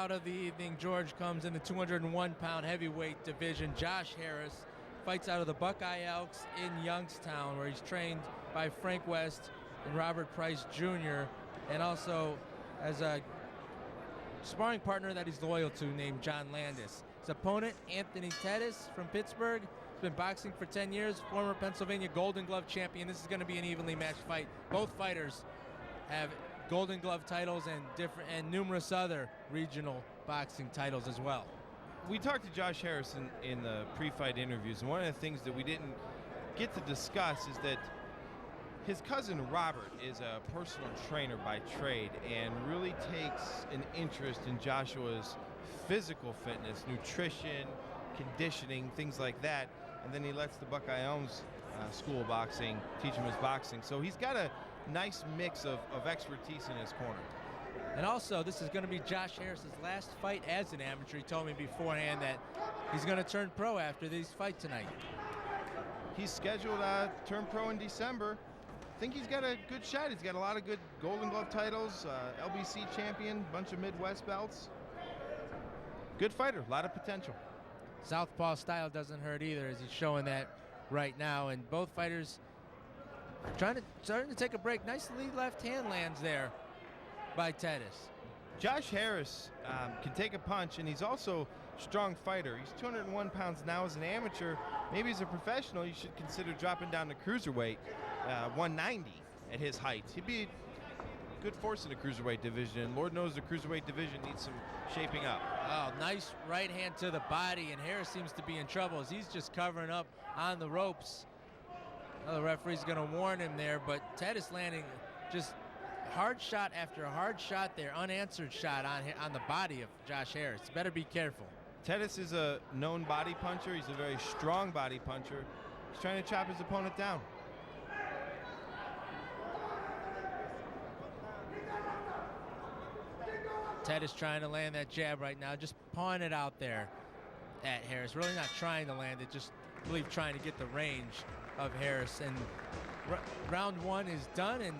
bout of the evening, George, comes in the 201-pound heavyweight division. Josh Harris fights out of the Buckeye Elks in Youngstown, where he's trained by Frank West and Robert Price Jr., and also as a sparring partner that he's loyal to named John Landis. His opponent, Anthony Tettis from Pittsburgh, has been boxing for 10 years, former Pennsylvania Golden Glove champion. This is going to be an evenly matched fight. Both fighters have Golden Glove titles and numerous other regional boxing titles as well. We talked to Josh Harris in the pre-fight interviews, and one of the things that we didn't get to discuss is that his cousin Robert is a personal trainer by trade and really takes an interest in Joshua's physical fitness, nutrition, conditioning, things like that. And then he lets the Buckeye Elms School of Boxing teach him his boxing. So he's got a nice mix of expertise in his corner. And also, this is going to be Josh Harris's last fight as an amateur. He told me beforehand that he's going to turn pro after these fight tonight. He's scheduled to turn pro in December. I think he's got a good shot. He's got a lot of good Golden Glove titles, LBC champion, bunch of Midwest belts. Good fighter, a lot of potential. Southpaw style doesn't hurt either, as he's showing that right now. And both fighters starting to take a break. Nice lead left hand lands there by Tettis. Josh Harris can take a punch, and he's also a strong fighter. He's 201 pounds now as an amateur. Maybe as a professional, you should consider dropping down to cruiserweight, 190 at his height. He'd be a good force in the cruiserweight division, and Lord knows the cruiserweight division needs some shaping up. Oh, nice right hand to the body, and Harris seems to be in trouble as he's just covering up on the ropes. Well, the referee's going to warn him there, but Tettis landing just hard shot after hard shot there, unanswered shot on the body of Josh Harris. Better be careful. Tettis is a known body puncher. He's a very strong body puncher. He's trying to chop his opponent down. Tettis trying to land that jab right now, just pawing it out there at Harris. Really not trying to land it, just I believe trying to get the range of Harris. And round one is done, and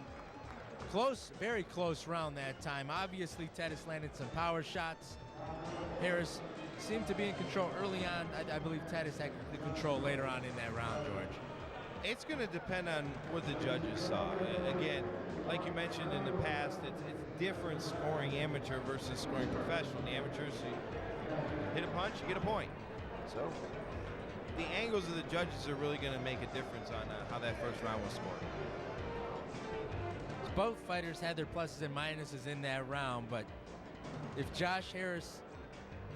close, very close round that time. Obviously, Tettis landed some power shots. Harris seemed to be in control early on. I believe Tettis had the control later on in that round, George. It's going to depend on what the judges saw. Again, like you mentioned in the past, it's different scoring amateur versus scoring professional. The amateurs, you hit a punch, you get a point. So the angles of the judges are really going to make a difference on how that first round was scored. Both fighters had their pluses and minuses in that round, but if Josh Harris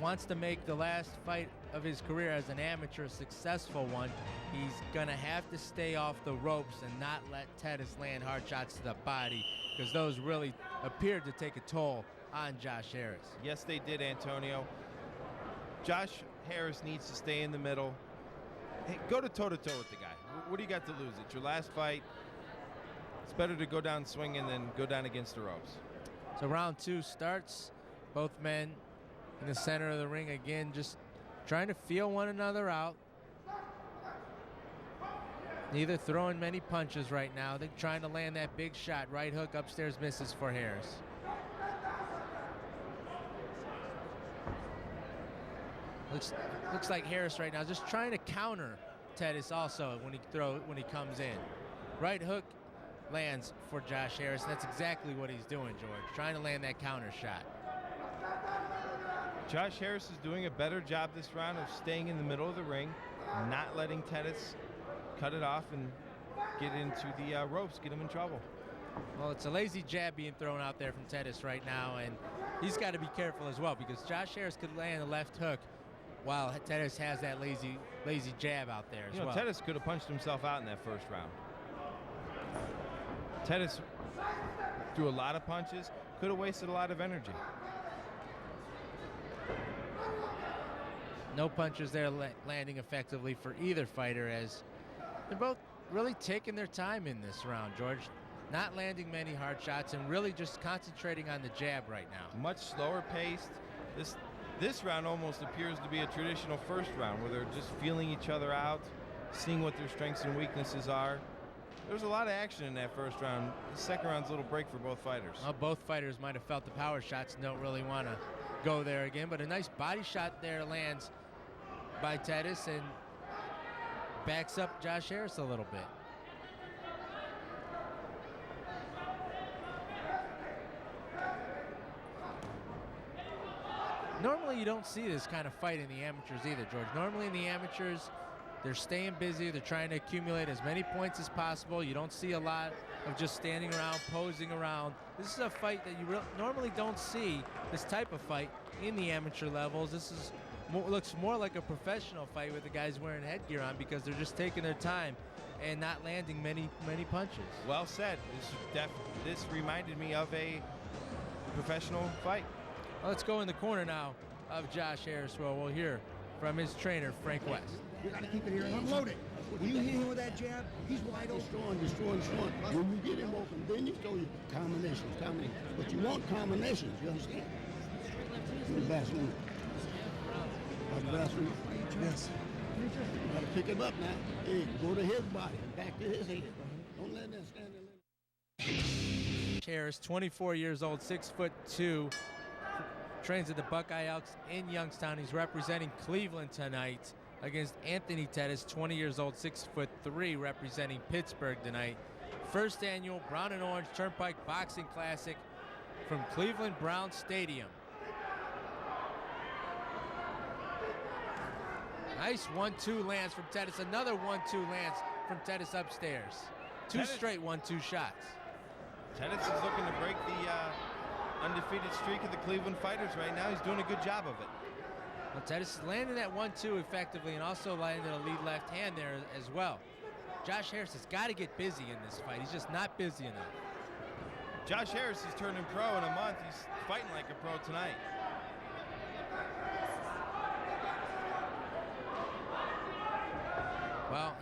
wants to make the last fight of his career as an amateur a successful one, he's going to have to stay off the ropes and not let Tettis land hard shots to the body, because those really appeared to take a toll on Josh Harris. Yes, they did, Antonio. Josh Harris needs to stay in the middle. Hey, go to toe-to-toe with the guy. What do you got to lose? It's your last fight. It's better to go down swinging than go down against the ropes. So round two starts. Both men in the center of the ring again, just trying to feel one another out. Neither throwing many punches right now. They're trying to land that big shot. Right hook upstairs misses for Harris. Looks like Harris right now just trying to counter Tettis also when he comes in. Right hook lands for Josh Harris. That's exactly what he's doing, George. Trying to land that counter shot. Josh Harris is doing a better job this round of staying in the middle of the ring, not letting Tettis cut it off and get into the ropes, get him in trouble. Well, it's a lazy jab being thrown out there from Tettis right now, and he's got to be careful as well, because Josh Harris could land a left hook while Tettis has that lazy jab out there as well. Tettis could have punched himself out in that first round. Tettis threw a lot of punches, could have wasted a lot of energy. No punches there landing effectively for either fighter, as they're both really taking their time in this round, George. Not landing many hard shots and really just concentrating on the jab right now. Much slower paced. This round almost appears to be a traditional first round where they're just feeling each other out, seeing what their strengths and weaknesses are. There was a lot of action in that first round. The second round's a little break for both fighters. Well, both fighters might have felt the power shots and don't really want to go there again, but a nice body shot there lands by Tettis and backs up Josh Harris a little bit. Normally you don't see this kind of fight in the amateurs either, George. Normally in the amateurs, they're staying busy. They're trying to accumulate as many points as possible. You don't see a lot of just standing around, posing around. This is a fight that you normally don't see, this type of fight in the amateur levels. This is looks more like a professional fight with the guys wearing headgear on because they're just taking their time and not landing many punches. Well said. This reminded me of a professional fight. Well, let's go in the corner now of Josh Harris. Well, we'll hear from his trainer, Frank West. You got to keep it here and unload it. When you hit him with that jab, he's wide open. Destroying. When you get him open, then you throw your combinations. But you want combinations, you understand? The Vaseline. Like Vaseline? Yes. You got to pick him up now. Hey, go to his body, back to his head. Don't let that stand there. Harris, 24 years old, 6'2", trains at the Buckeye Elks in Youngstown. He's representing Cleveland tonight against Anthony Tettis, 20 years old, 6'3", representing Pittsburgh tonight. First annual Brown and Orange Turnpike Boxing Classic from Cleveland Brown Stadium. Nice 1-2 lands from Tettis. Another 1-2 lands from Tettis upstairs. Two straight 1-2 shots. Tettis is looking to break the undefeated streak of the Cleveland fighters right now. He's doing a good job of it. Well, Tettis is landing that 1-2 effectively and also landed a lead left hand there as well. Josh Harris has got to get busy in this fight. He's just not busy enough. Josh Harris is turning pro in a month. He's fighting like a pro tonight. Well,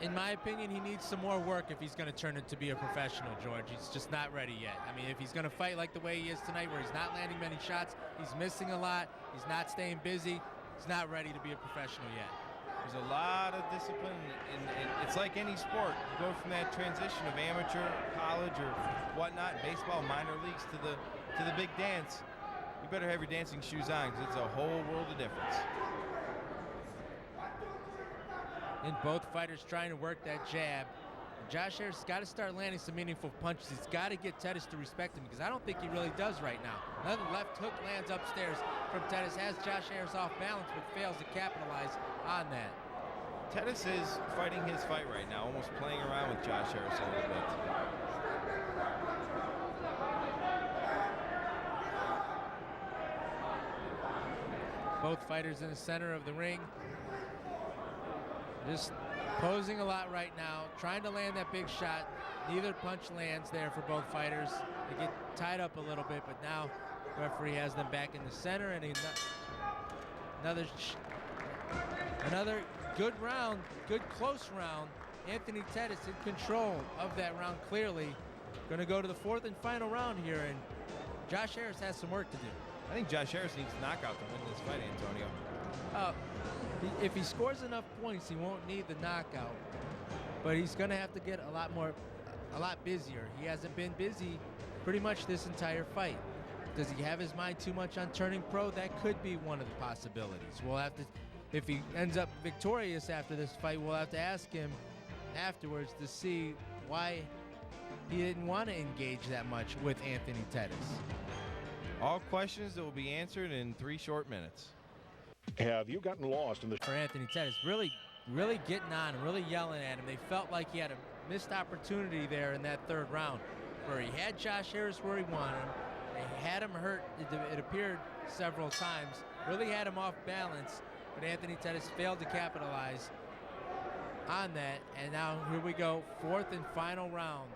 in my opinion, he needs some more work if he's going to turn into be a professional, George. He's just not ready yet. I mean, if he's going to fight like the way he is tonight, where he's not landing many shots, he's missing a lot, he's not staying busy, he's not ready to be a professional yet. There's a lot of discipline, and it's like any sport. You go from that transition of amateur, college, or whatnot, baseball, minor leagues, to the big dance. You better have your dancing shoes on, because it's a whole world of difference. And both fighters trying to work that jab. Josh Harris has got to start landing some meaningful punches. He's got to get Tettis to respect him, because I don't think he really does right now. Another left hook lands upstairs from Tettis, has Josh Harris off balance, but fails to capitalize on that. Tettis is fighting his fight right now, almost playing around with Josh Harris a little bit. Both fighters in the center of the ring. Just posing a lot right now, trying to land that big shot. Neither punch lands there for both fighters. They get tied up a little bit, but now the referee has them back in the center, and another good round, good close round. Anthony Tettis in control of that round clearly. Going to go to the fourth and final round here, and Josh Harris has some work to do. I think Josh Harris needs a knockout to win this fight, Antonio. If he scores enough points, he won't need the knockout, but he's going to have to get a lot busier. He hasn't been busy pretty much this entire fight. Does he have his mind too much on turning pro? That could be one of the possibilities. We'll have to, if he ends up victorious after this fight, we'll have to ask him afterwards to see why he didn't want to engage that much with Anthony Tettis. All questions that will be answered in 3 short minutes. Have you gotten lost in the... For Anthony Tettis, really getting on him, really yelling at him. They felt like he had a missed opportunity there in that third round, where he had Josh Harris where he wanted him. They had him hurt, it appeared several times. Really had him off balance, but Anthony Tettis failed to capitalize on that. And now here we go, fourth and final round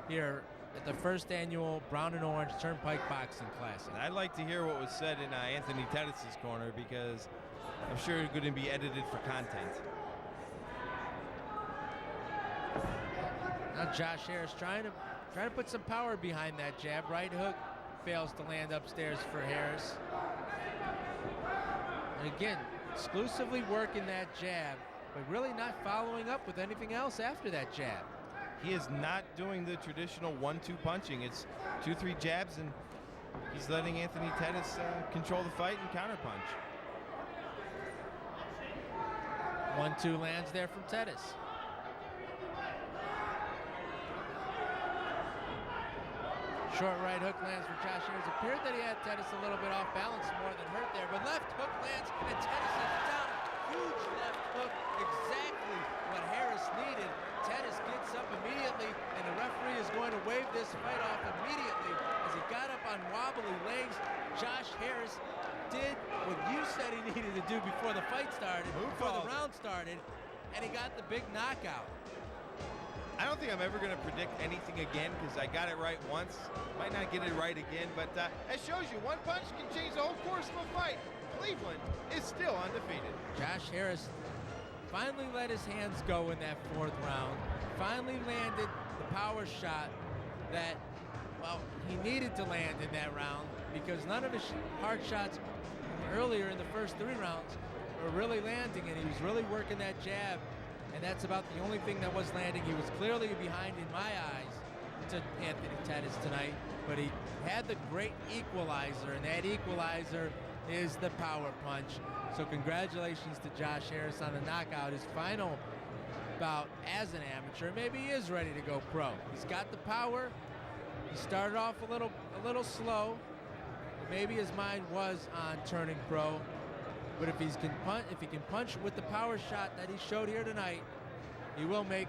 here at the first annual Brown and Orange Turnpike Boxing Classic. And I'd like to hear what was said in Anthony Tettis' corner, because I'm sure it's going to be edited for content. Now Josh Harris trying to put some power behind that jab. Right hook fails to land upstairs for Harris. And again, exclusively working that jab, but really not following up with anything else after that jab. He is not doing the traditional 1-2 punching. It's 2-3 jabs and he's letting Anthony Tettis control the fight and counterpunch. 1-2 lands there from Tettis. Short right hook lands for Josh Harris. Appeared that he had Tettis a little bit off balance more than hurt there, but left hook lands and Tettis is down. Huge left hook, exactly what Harris needed. Tettis gets up immediately, and the referee is going to wave this fight off immediately as he got up on wobbly legs. Josh Harris did what you said he needed to do before the fight started, before the round started, and he got the big knockout. I don't think I'm ever going to predict anything again because I got it right once. Might not get it right again, but that shows you one punch can change the whole course of a fight. Cleveland is still undefeated. Josh Harris finally let his hands go in that 4th round. Finally landed the power shot that, well, he needed to land in that round because none of his hard shots earlier in the first 3 rounds were really landing, and he was really working that jab. And that's about the only thing that was landing. He was clearly behind in my eyes to Anthony Tettis tonight, but he had the great equalizer, and that equalizer is the power punch. So congratulations to Josh Harris on the knockout, his final bout as an amateur. Maybe he is ready to go pro. He's got the power. He started off a little slow. Maybe his mind was on turning pro. But if he can punch with the power shot that he showed here tonight, he will make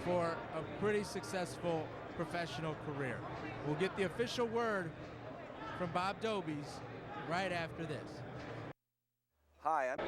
for a pretty successful professional career. We'll get the official word from Bob Dobies right after this. Hi, I'm